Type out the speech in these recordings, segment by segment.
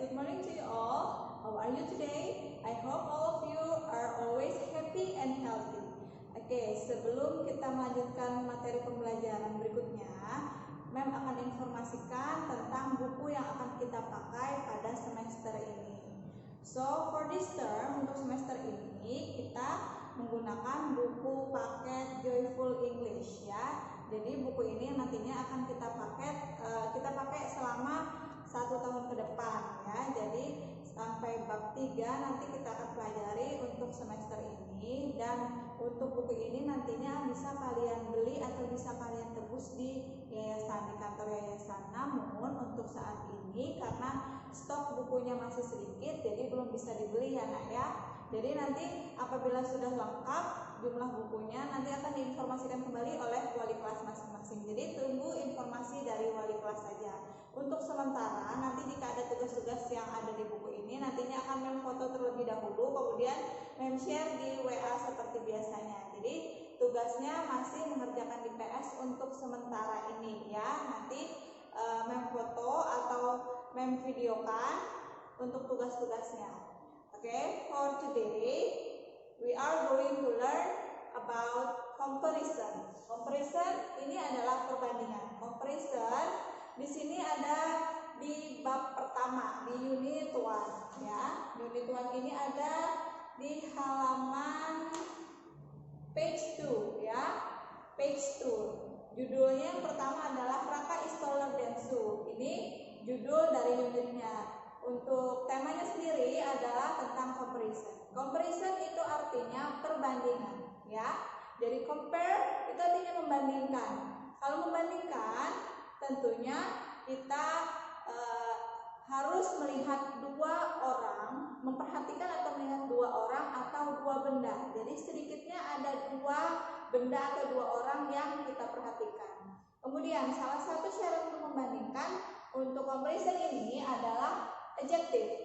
good morning to you all. How are you today? I hope all of you are always happy and healthy. Oke, sebelum kita melanjutkan materi pembelajaran berikutnya, Mem akan informasikan tentang buku yang akan kita pakai pada semester ini. So, for this term, untuk semester ini kita menggunakan buku paket Joyful English ya. Jadi buku ini nantinya akan kita pakai selama 1 tahun ke depan ya. Jadi sampai bab 3 nanti kita akan pelajari untuk semester ini, dan untuk buku ini nantinya bisa kalian beli atau bisa kalian tebus di yayasan, di kantor yayasan. Namun untuk saat ini karena stok bukunya masih sedikit, jadi belum bisa dibeli ya nak ya. Jadi nanti apabila sudah lengkap jumlah bukunya nanti akan diinformasikan kembali oleh wali kelas masing-masing. Jadi tunggu informasi dari wali kelas saja. Untuk sementara nanti jika ada tugas-tugas yang ada di buku ini nantinya akan Mem foto terlebih dahulu, kemudian Mem share di WA seperti biasanya. Jadi tugasnya masih mengerjakan di PS untuk sementara ini ya. Nanti Mem foto atau Mem videokan untuk tugas-tugasnya. Okay, for today we are going to learn about comparison. Comparison ini adalah perbandingan. Comparison di sini ada di bab pertama di unit 1 ya. Unit 1 ini ada di halaman page 2 ya. Page 2. Judulnya yang pertama adalah Raka is taller than Sue. Ini judul dari unitnya. Untuk temanya sendiri adalah tentang comparison. Comparison itu artinya perbandingan ya. Jadi compare itu artinya membandingkan. Kalau membandingkan tentunya kita harus melihat dua orang, memperhatikan atau melihat dua orang atau dua benda. Jadi sedikitnya ada dua benda atau dua orang yang kita perhatikan. Kemudian salah satu syarat untuk membandingkan untuk comparison ini adalah adjective.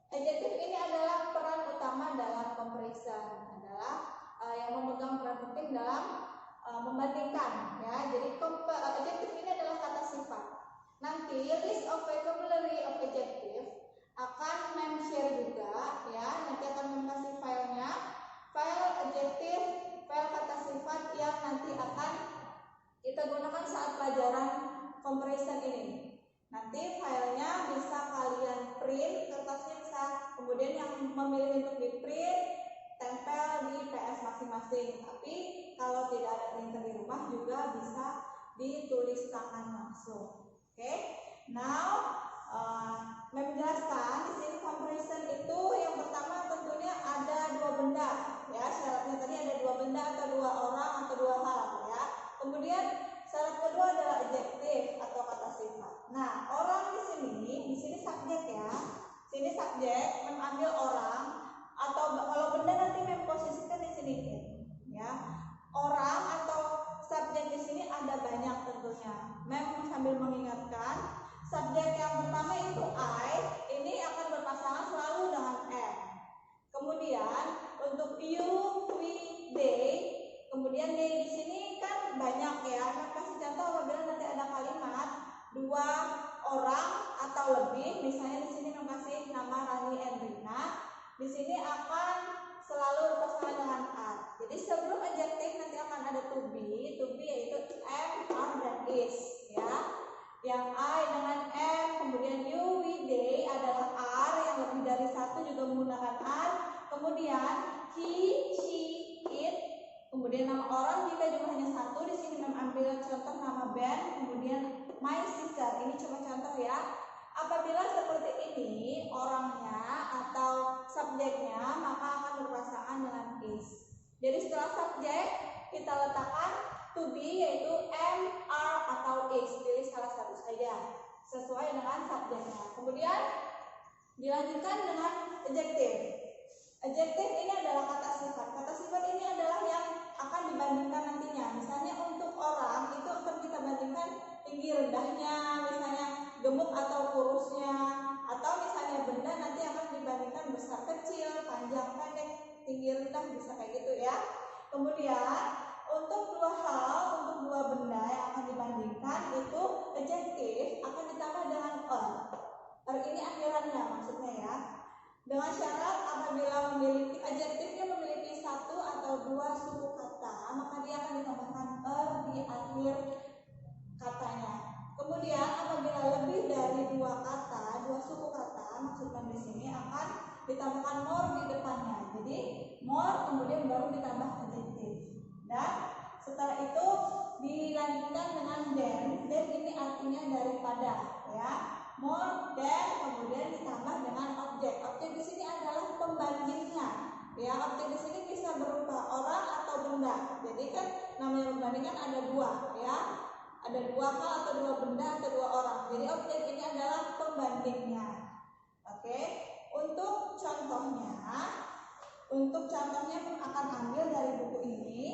Adjective ini adalah peran utama dalam comparison, adalah yang memegang peran penting dalam membandingkan ya. Jadi adjective ini adalah kata sifat. Nanti list of vocabulary of adjective akan Mem share juga ya. Nanti akan kasih filenya, file adjective, file kata sifat yang nanti akan kita gunakan saat pelajaran comparison ini. Nanti filenya bisa kalian print, kertasnya bisa kemudian yang memilih untuk di print tempel di PS masing-masing. Tapi kalau tidak ada printer di rumah juga bisa ditulis tangan langsung. Oke, now menjelaskan di sini comparison itu yang pertama tentunya ada dua benda ya. Syaratnya tadi ada dua benda atau dua orang atau dua hal ya. Kemudian syarat kedua adalah adjektif atau kata sifat. Nah, orang di sini subjek ya. Sini subjek, Mem ambil orang, atau kalau benda nanti Mem posisikan di sini ya. Orang atau subjek di sini ada banyak tentunya. Mem sambil mengingatkan, subjek yang pertama itu I, ini akan berpasangan selalu dengan M. Kemudian untuk you, we, they, kemudian they di sini kan banyak ya. Mem kasih contoh apabila nanti ada kalimat dua orang atau lebih, misalnya di sini Mem kasih nama Rani and Rina, di sini akan selalu berpasangan dengan are. Jadi sebelum adjektif nanti akan ada to be yaitu am, are, dan is ya. Yang I dengan am, kemudian you, we, they adalah are, yang lebih dari satu juga menggunakan are. Kemudian he, she, it. Kemudian nama orang jika jumlahnya satu, di sini Mem ambil contoh nama Ben, kemudian my sister. Ini coba contoh ya. Apabila seperti ini orangnya atau subjeknya, maka akan berpasangan dengan is. Jadi setelah subjek kita letakkan to be yaitu am, are, atau is. Pilih salah satu saja sesuai dengan subjeknya. Kemudian dilanjutkan dengan adjektif. Adjektif ini adalah kata sifat. Kata sifat ini adalah yang akan dibandingkan nantinya. Misalnya untuk orang itu akan kita bandingkan tinggi rendahnya, misalnya gemuk atau kurusnya, atau misalnya benda nanti akan dibandingkan besar kecil, panjang pendek, tinggi rendah, bisa kayak gitu ya. Kemudian untuk dua hal, untuk dua benda yang akan dibandingkan itu adjektif akan ditambah dengan a. ditambahkan more di depannya. Jadi more kemudian baru ditambah adjektif. Dan setelah itu dilanjutkan dengan than ini artinya daripada, ya. More than kemudian ditambah dengan objek. Objek di sini adalah pembandingnya. Ya, objek di sini bisa berupa orang atau benda. Jadi kan namanya membandingkan ada dua, ya. Ada dua hal atau dua benda atau dua orang. Jadi objek ini adalah pembandingnya. Oke. Untuk contohnya akan ambil dari buku ini.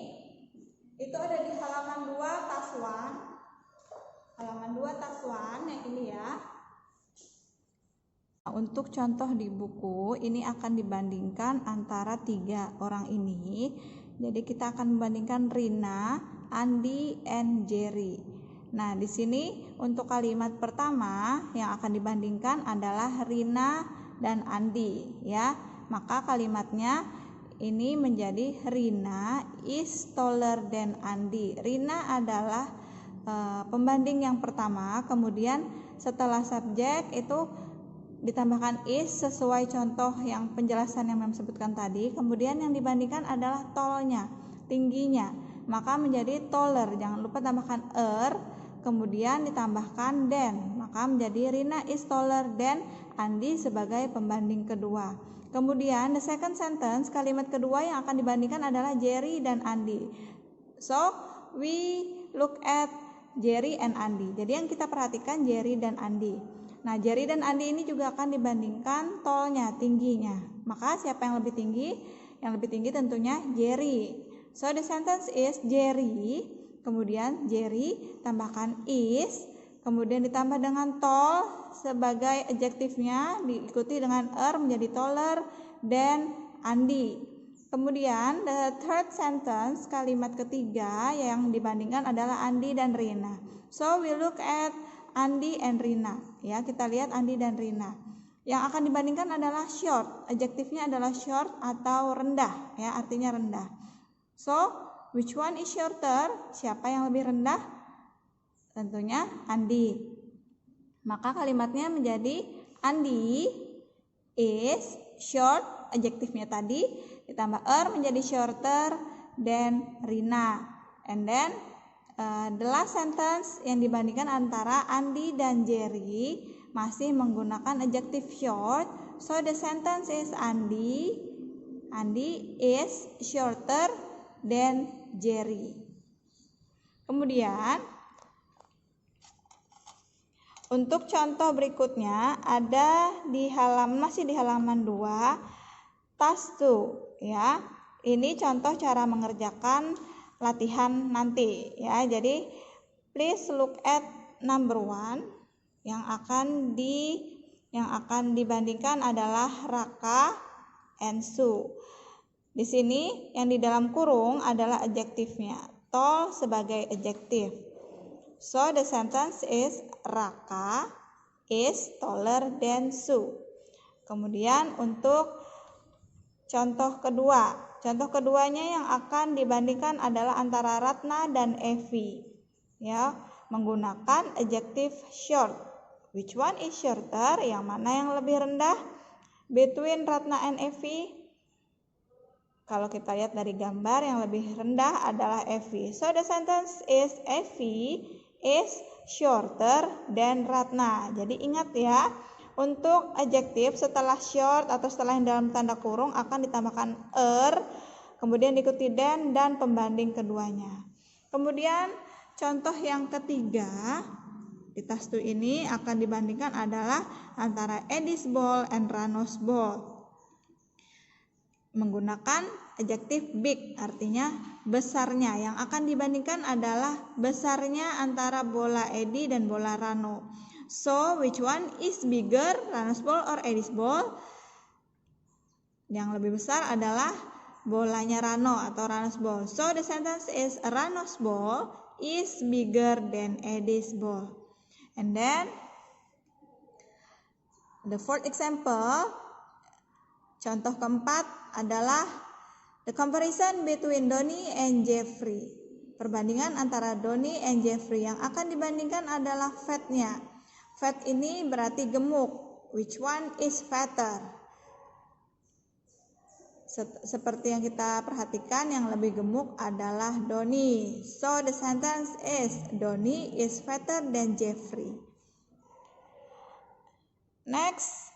Itu ada di halaman 2 tas 1. Halaman 2 tas 1 yang ini ya. Untuk contoh di buku ini akan dibandingkan antara 3 orang ini. Jadi kita akan membandingkan Rina, Andi, and Jerry. Nah, di sini untuk kalimat pertama yang akan dibandingkan adalah Rina dan Andi, ya. Maka kalimatnya ini menjadi Rina is taller than Andi. Rina adalah pembanding yang pertama, kemudian setelah subjek itu ditambahkan is sesuai contoh yang penjelasan yang Mem sebutkan tadi. Kemudian yang dibandingkan adalah tallnya, tingginya, maka menjadi taller. Jangan lupa tambahkan kemudian ditambahkan than, maka menjadi Rina is taller than Andi sebagai pembanding kedua. Kemudian the second sentence, kalimat kedua yang akan dibandingkan adalah Jerry dan Andi. So we look at Jerry and Andi. Jadi yang kita perhatikan Jerry dan Andi. Nah, Jerry dan Andi ini juga akan dibandingkan tallnya, tingginya. Maka siapa yang lebih tinggi? Yang lebih tinggi tentunya Jerry. So the sentence is Jerry, kemudian Jerry tambahkan is, kemudian ditambah dengan tall sebagai adjektifnya, diikuti dengan menjadi taller than Andi. Kemudian the third sentence, kalimat ketiga yang dibandingkan adalah Andi dan Rina. So we look at Andi and Rina, ya, kita lihat Andi dan Rina. Yang akan dibandingkan adalah short, adjektifnya adalah short atau rendah, ya, artinya rendah. So which one is shorter? Siapa yang lebih rendah? Tentunya Andi. Maka kalimatnya menjadi Andi is short, adjektifnya tadi ditambah menjadi shorter than Rina. And then the last sentence yang dibandingkan antara Andi dan Jerry masih menggunakan adjektif short. So the sentence is Andi is shorter than Jerry. Kemudian untuk contoh berikutnya ada masih di halaman 2 tas 2, ya. Ini contoh cara mengerjakan latihan nanti, ya. Jadi please look at number 1. Yang akan dibandingkan adalah Raka and Su. Di sini yang di dalam kurung adalah adjektifnya, tall sebagai adjektif. So the sentence is Raka is taller than Su. Kemudian untuk contoh keduanya yang akan dibandingkan adalah antara Ratna dan Evi, ya, menggunakan adjektif short. Which one is shorter? Yang mana yang lebih rendah between Ratna and Evi? Kalau kita lihat dari gambar, yang lebih rendah adalah Evi. So the sentence is Evi is shorter than Ratna. Jadi ingat ya, untuk adjektif setelah short atau setelah yang dalam tanda kurung akan ditambahkan kemudian diikuti than dan pembanding keduanya. Kemudian contoh yang ketiga di tas 2 ini akan dibandingkan adalah antara Eddie's ball and Rano's ball. Menggunakan adjektif big, artinya besarnya. Yang akan dibandingkan adalah besarnya antara bola Eddie dan bola Rano. So which one is bigger, Rano's ball or Eddie's ball? Yang lebih besar adalah bolanya Rano atau Rano's ball. So the sentence is Rano's ball is bigger than Eddie's ball. And then the fourth example, contoh keempat adalah the comparison between Donnie and Jeffrey. Perbandingan antara Donnie and Jeffrey. Yang akan dibandingkan adalah fatnya. Fat ini berarti gemuk. Which one is fatter? Seperti yang kita perhatikan, yang lebih gemuk adalah Donnie. So the sentence is Donnie is fatter than Jeffrey. Next,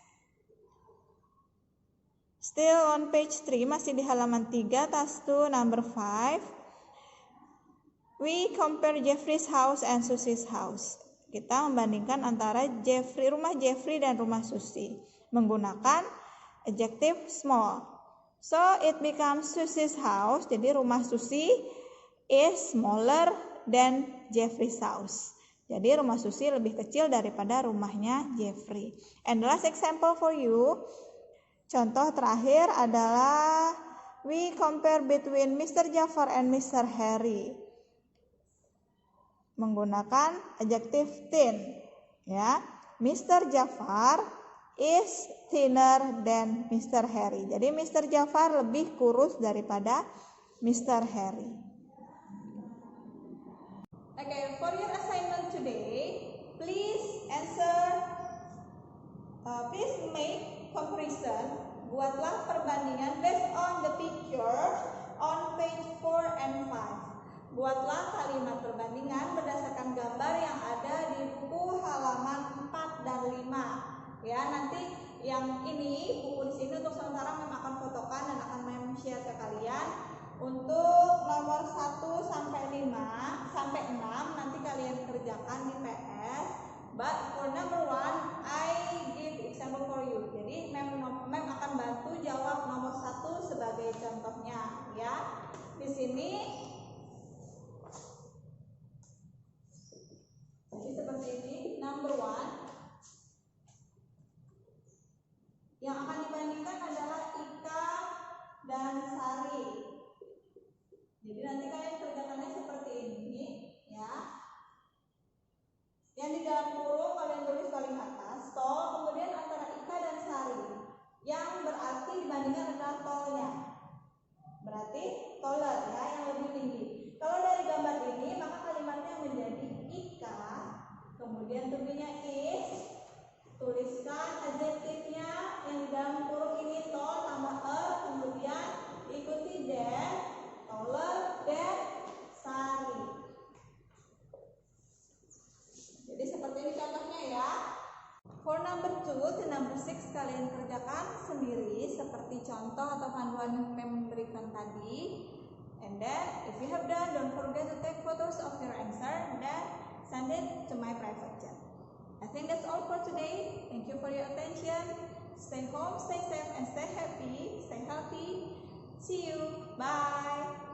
still on page 3, masih di halaman 3, task 2, number 5. We compare Jeffrey's house and Susie's house. Kita membandingkan antara rumah Jeffrey dan rumah Susie menggunakan adjective small. So it becomes Susie's house. Jadi rumah Susie is smaller than Jeffrey's house. Jadi rumah Susie lebih kecil daripada rumahnya Jeffrey. And the last example for you. Contoh terakhir adalah we compare between Mr. Jafar and Mr. Harry. Menggunakan adjective thin. Ya, Mr. Jafar is thinner than Mr. Harry. Jadi Mr. Jafar lebih kurus daripada Mr. Harry. Okay, for your assignment today, please make comparison. Buatlah perbandingan based on the pictures on page 4 and 5. Buatlah kalimat perbandingan berdasarkan gambar yang ada di buku halaman 4 dan 5. Ya, nanti yang ini buku di sini untuk sementara Mem akan fotokan dan akan Mem share ke kalian. Untuk nomor 1 sampai 5 sampai 6 nanti kalian kerjakan di PS. But for number 1 I give example for you. Jadi Mem akan bantu jawab nomor 1 sebagai contohnya, ya. Di sini seperti ini, number 1. Yang akan dibandingkan adalah Ika dan Sari. Jadi nanti kalian kerjakannya seperti ini, ya. Yang di dalam kurung kalian tulis paling atas, tol, kemudian antara Ika dan Sari. Yang berarti dibandingkan adalah tolnya. Berarti taller, ya, yang lebih tinggi. Kalau dari gambar ini, maka kalimatnya menjadi Ika, kemudian tulisannya is, tuliskan adjektifnya yang di dalam kurung ini tall tambah kemudian ikuti dan taller dan Sari. Jadi seperti ini contohnya, ya. For number 2 to number 6 kalian kerjakan sendiri seperti contoh atau panduan yang memberikan tadi. And then if you have done, don't forget to take photos of your answer and then send it to my private chat. I think that's all for today. Thank you for your attention. Stay home, stay safe, and stay happy. Stay healthy. See you. Bye.